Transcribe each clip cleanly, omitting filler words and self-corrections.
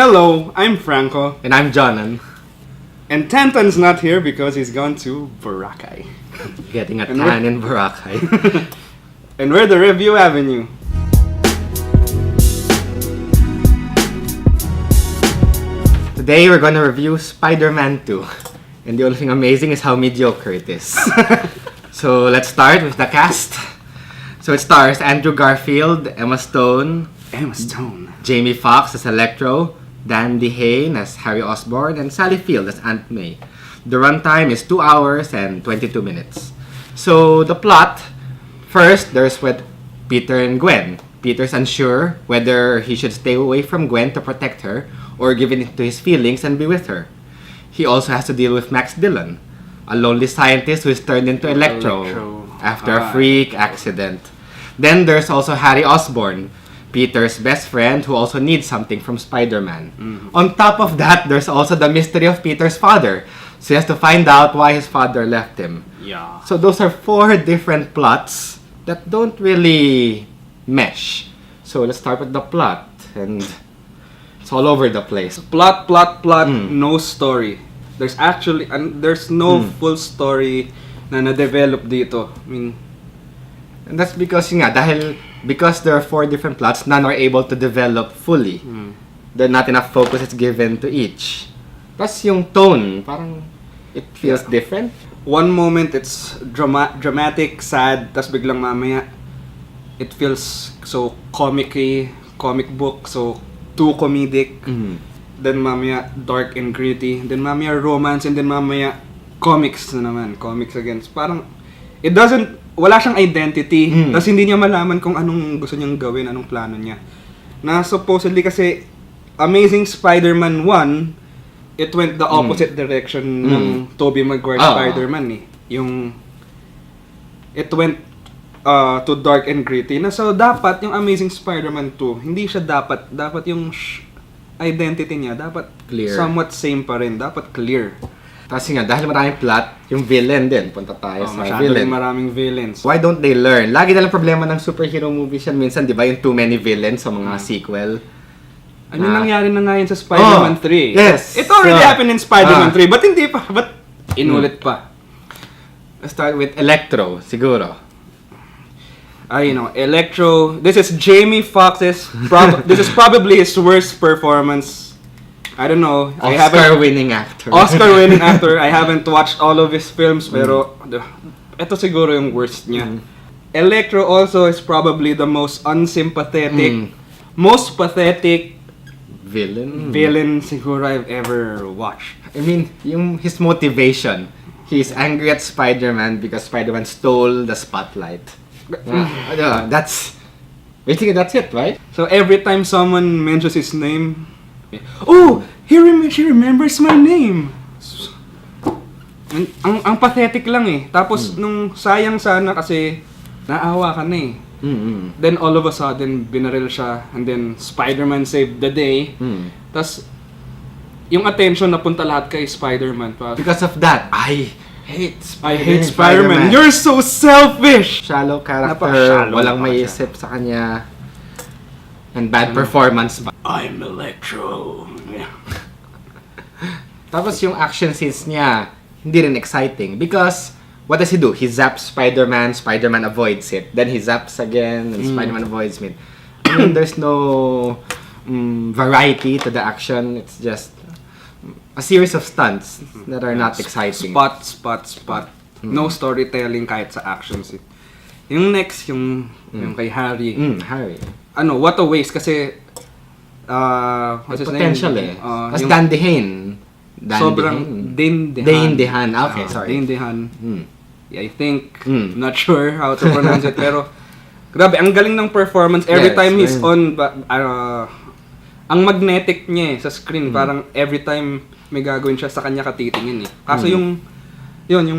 Hello, I'm Franco. And I'm Jonan. And Tantan's not here because he's gone to Boracay. Getting a tan in Boracay. And we're the Review Avenue. Today we're gonna review Spider-Man 2. And the only thing amazing is how mediocre it is. So let's start with the cast. So it stars Andrew Garfield, Emma Stone, Jamie Foxx as Electro, Dan DeHaan as Harry Osborn, and Sally Field as Aunt May. The runtime is 2 hours and 22 minutes. So the plot, first there's with Peter and Gwen. Peter's unsure whether he should stay away from Gwen to protect her or give in to his feelings and be with her. He also has to deal with Max Dillon, a lonely scientist who is turned into Electro after a freak accident. Then there's also Harry Osborn, Peter's best friend who also needs something from Spider-Man. On top of that, there's also the mystery of Peter's father. So he has to find out why his father left him. Yeah. So those are 4 different plots that don't really mesh. So let's start with the plot. And it's all over the place. Plot, no story. There's actually, there's no full story na na-develop dito. I mean, and that's because because there are 4 different plots, none are able to develop fully. There not enough focus is given to each. Plus yung tone, parang it feels different. One moment it's dramatic, sad, tas biglang mamaya it feels so comic book, so too comedic. Then mamaya dark and gritty, then mamaya romance, and then mamaya comics na naman, comics again. Parang wala siyang identity, tas hindi niya malaman kung anong gusto niyang gawin, anong plano niya. Na supposedly kasi Amazing Spider-Man 1, it went the opposite direction ng Tobey Maguire Spider-Man eh. It went to dark and gritty. Na so dapat yung Amazing Spider-Man 2, hindi siya dapat yung identity niya dapat clear. Somewhat same pa rin, dapat clear. Kasi nga, dahil maraming plot, yung villain din. Punta tayo sa villain. Maraming villains. Why don't they learn? Lagi na lang problema ng superhero movies yan. Minsan, di ba, yung too many villains sa mga sequel. Ano nangyari na nga yun sa Spider-Man 3? Yes! It already happened in Spider-Man 3, but hindi pa. But inulit pa. Let's start with Electro, siguro. Electro. This is Jamie Foxx's. This is probably his worst performance. I don't know. Oscar-winning actor. Oscar-winning actor. I haven't watched all of his films, pero ito siguro yung worst niya. Electro also is probably the most unsympathetic, most pathetic villain siguro I've ever watched. I mean, his motivation. He's angry at Spider-Man because Spider-Man stole the spotlight. That's it, right? So every time someone mentions his name, she remembers my name. Ang pathetic lang eh. Tapos nung sayang sana kasi naawa ka na eh. Then all of a sudden binaril siya, and then Spider-Man saved the day. Tapos yung attention napunta lahat kay Spider-Man. Because of that, I hate Spider-Man. You're so selfish! Shallow character, Napaka-shallow walang maiisip sa kanya. And bad performance pa. I'm Electro. Yeah. Tapos yung action scenes niya, hindi rin exciting. Because, what does he do? He zaps Spider-Man avoids it. Then he zaps again, and Spider-Man avoids it. I mean, there's no variety to the action. It's just a series of stunts that are not exciting. Spot. No storytelling kahit sa actions. Yung next, yung kay Harry. Harry. What a waste kasi what's his potential name? Mas Dan DeHaan. Sobrang Dane DeHaan. Okay, sorry. Dane DeHaan. I think, not sure how to pronounce it, pero grabe, ang galing ng performance. Every time he's on, ang magnetic niya sa screen, parang every time may gagawin siya sa kanya katitingin eh. Kaso yung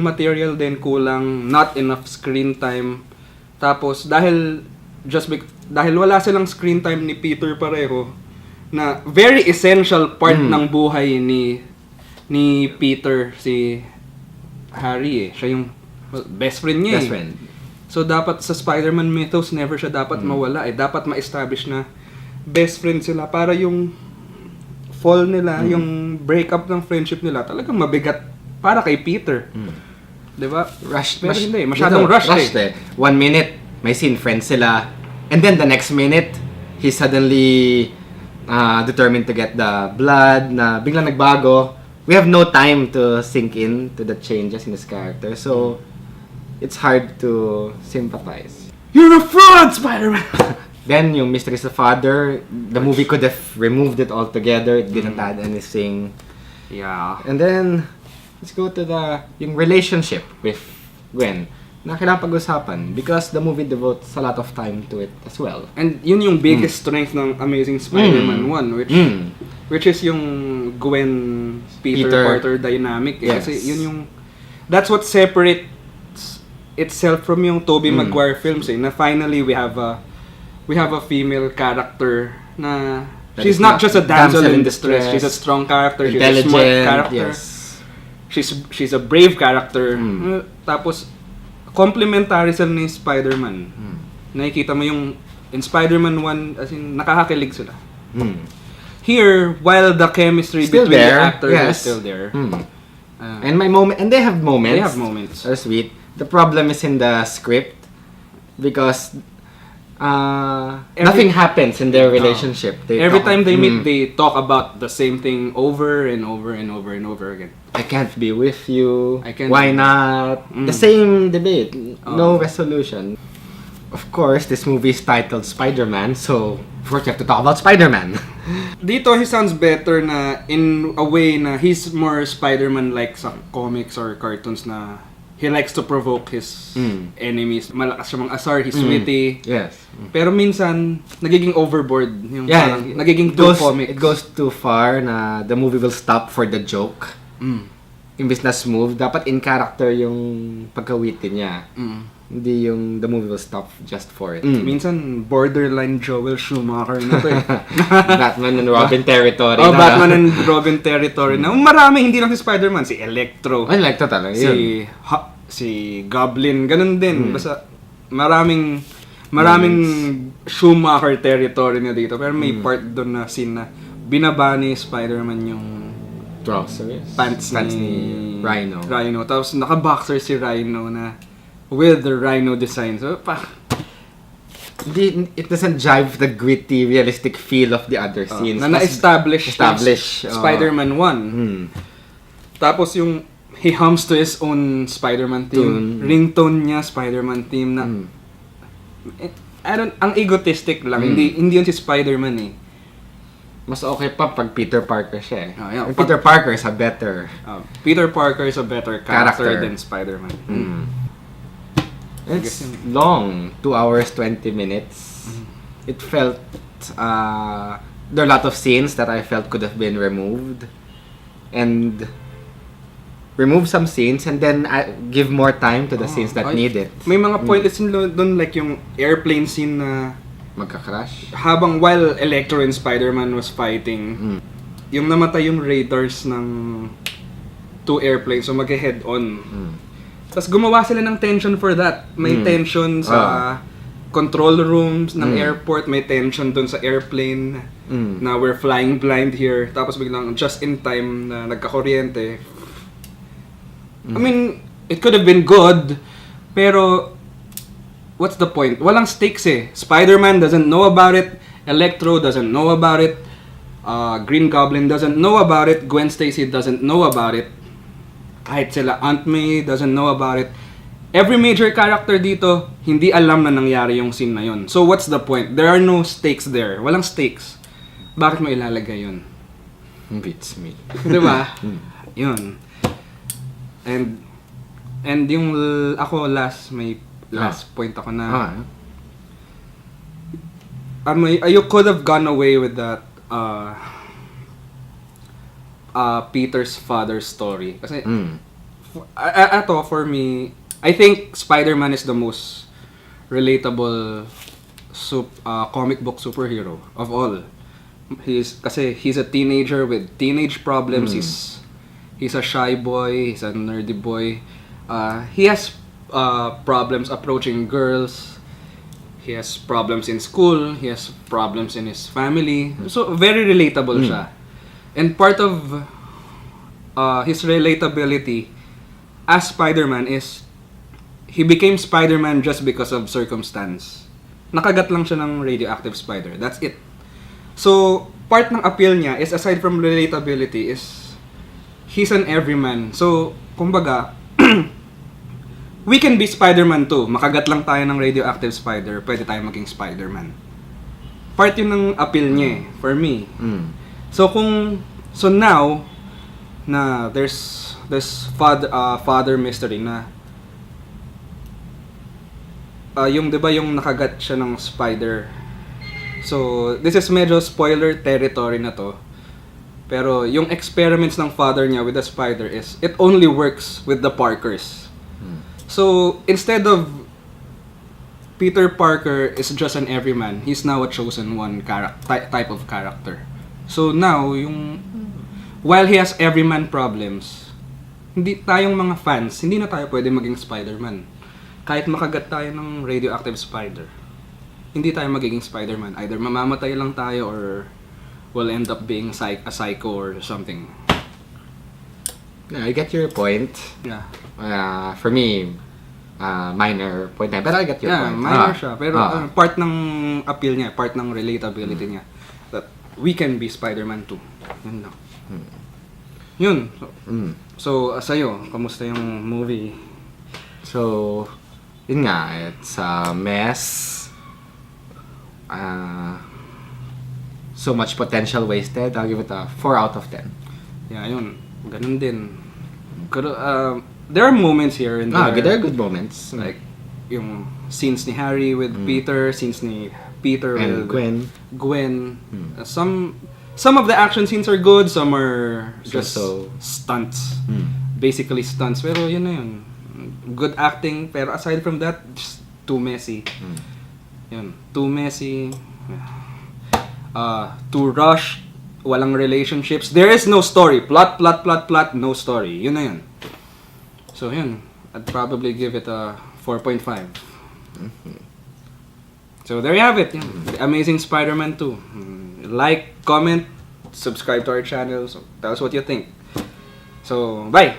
material din kulang, not enough screen time. Tapos dahil wala silang screen time ni Peter pareho, na very essential part ng buhay ni Peter, si Harry eh. Siya yung best friend niya Best friend. So dapat sa Spider-Man mythos, never siya dapat mawala eh. Dapat ma-establish na best friend sila para yung fall nila, yung breakup ng friendship nila, talagang mabigat para kay Peter. Diba? Rushed. Pero hindi, masyadong rushed eh. 1 minute, may scene, friends sila. And then the next minute, he's suddenly determined to get the blood na biglang nagbago. We have no time to sink in to the changes in his character. So, it's hard to sympathize. You're a fraud, Spider-Man! Then, yung Mystery sa Father, the movie could have removed it altogether. It didn't add anything. Yeah. And then, let's go to yung relationship with Gwen na kailangan pag-usapan because the movie devotes a lot of time to it as well. And yun yung biggest strength ng Amazing Spider-Man 1, which is yung Gwen Peter Parker dynamic. Yes. Kasi yun yung that's what separates itself from yung Tobey Maguire films na finally we have a female character na she's not just a damsel in distress. She's a strong character. She's a smart character. Yes. She's a brave character. Tapos complementary sa ni Spider-Man. Nakikita mo yung in Spider-Man 1 as in nakakakilig sila. Here, while the chemistry Still between there, the actors yes. is still there. And they have moments. They have moments. Are sweet. The problem is in the script because nothing happens in their relationship. Every time they meet, they talk about the same thing over and over and over and over again. I can't be with you. I can't Why be- not? The same debate. No resolution. Of course, this movie is titled Spider-Man, so of course you have to talk about Spider-Man. Dito, he sounds better na in a way na he's more Spider-Man like sa comics or cartoons na he likes to provoke his enemies. Malakas siya asar, he's witty. Yes. Pero minsan, nagiging overboard. Yung Yeah, parang, nagiging too comic. it goes too far na the movie will stop for the joke. Imbis na smooth, dapat in character yung pagkawiti niya. Hindi yung the movie will stop just for it. Minsan, borderline Joel Schumacher na to eh. Batman and Robin territory Oh, na. Batman and Robin territory na. Marami, hindi lang si Spider-Man. Si Electro. I like to talaga. Yun. Si Goblin. Ganun din. Basta maraming Schumacher territory na dito. Pero may part doon na scene na binaba ni Spider-Man yung Groceries. pants ni Rhino. Tapos naka-boxer si Rhino na with the Rhino design. So, It doesn't jive with the gritty, realistic feel of the other scenes. na na-establish Spider-Man 1. Tapos yung he hums to his own Spider-Man theme. Ringtone niya, Spider-Man theme na ang egotistic lang. Hindi yun si Spider-Man eh. Mas okay pa pag Peter Parker siya eh. Yeah. Peter Parker is a better Peter Parker is a better character Character. than Spider-Man. It's long, 2 hours 20 minutes. It felt there are a lot of scenes that I felt could have been removed, and remove some scenes and then give more time to the scenes that need it. May mga pointless scene doon like yung airplane scene na Magka-crash. while Electro and Spider-Man was fighting, yung namatay yung radars ng 2 airplanes, so mag-head on. Tapos gumawa sila ng tension for that. May tension sa control rooms ng airport, may tension dun sa airplane na we're flying blind here. Tapos biglang just in time na nagka-kuryente. I mean, it could have been good, pero what's the point? Walang stakes eh. Spider-Man doesn't know about it. Electro doesn't know about it. Green Goblin doesn't know about it. Gwen Stacy doesn't know about it. Kahit sila Aunt May doesn't know about it. Every major character dito, hindi alam na nangyari yung scene na yun. So what's the point? There are no stakes there. Walang stakes. Bakit mo ilalagay yun? Beats me. Diba? Yun. And yung ako may last point ako na you could have gone away with that Peter's father story. Kasi for me, I think Spider-Man is the most relatable comic book superhero of all. Kasi he's a teenager with teenage problems. He's a shy boy, he's a nerdy boy. He has problems approaching girls. He has problems in school. He has problems in his family. So, very relatable siya. And part of his relatability as Spider-Man is he became Spider-Man just because of circumstance. Nakagat lang siya ng radioactive spider. That's it. So, part ng appeal niya is aside from relatability is he's an everyman. So, kumbaga, we can be Spider-Man too. Makagat lang tayo ng radioactive spider, pwede tayo maging Spider-Man. Part yun ng appeal niya for me. So now na there's father mystery na yung 'di ba yung nakagat siya ng spider. So this is medyo spoiler territory na to. Pero yung experiments ng father niya with the spider is it only works with the Parkers. So instead of Peter Parker is just an everyman, he's now a chosen one type of character. So now while he has everyman problems, hindi tayong mga fans, hindi na tayo pwede maging Spider-Man. Kahit makagat tayo ng radioactive spider, hindi tayo magiging Spider-Man. Either mamamatay lang tayo or we'll end up being a psycho or something. I get your point. Yeah. For me, minor point na. Pero I get your point. Minor siya. Pero part ng appeal niya, part ng relatability niya, that we can be Spider-Man too. Yun lang. Yun. So, sa'yo, kamusta yung movie? So, yun nga, it's a mess. So much potential wasted. I'll give it a 4 out of 10. Yeah, yun. Ganun din. There are moments here and there. There are good moments. Like, yung scenes ni Harry with Peter, scenes ni Peter and with Gwen. Some of the action scenes are good, some are just stunts. Basically stunts. Pero yun na yun. Good acting, pero aside from that, just too messy. Yun, too messy. Too rushed. Walang relationships. There is no story. Plot, no story. Yun na yun. So yun, I'd probably give it a 4.5. So there you have it. The Amazing Spider-Man 2. Like, comment, subscribe to our channel. So tell us what you think. So, bye!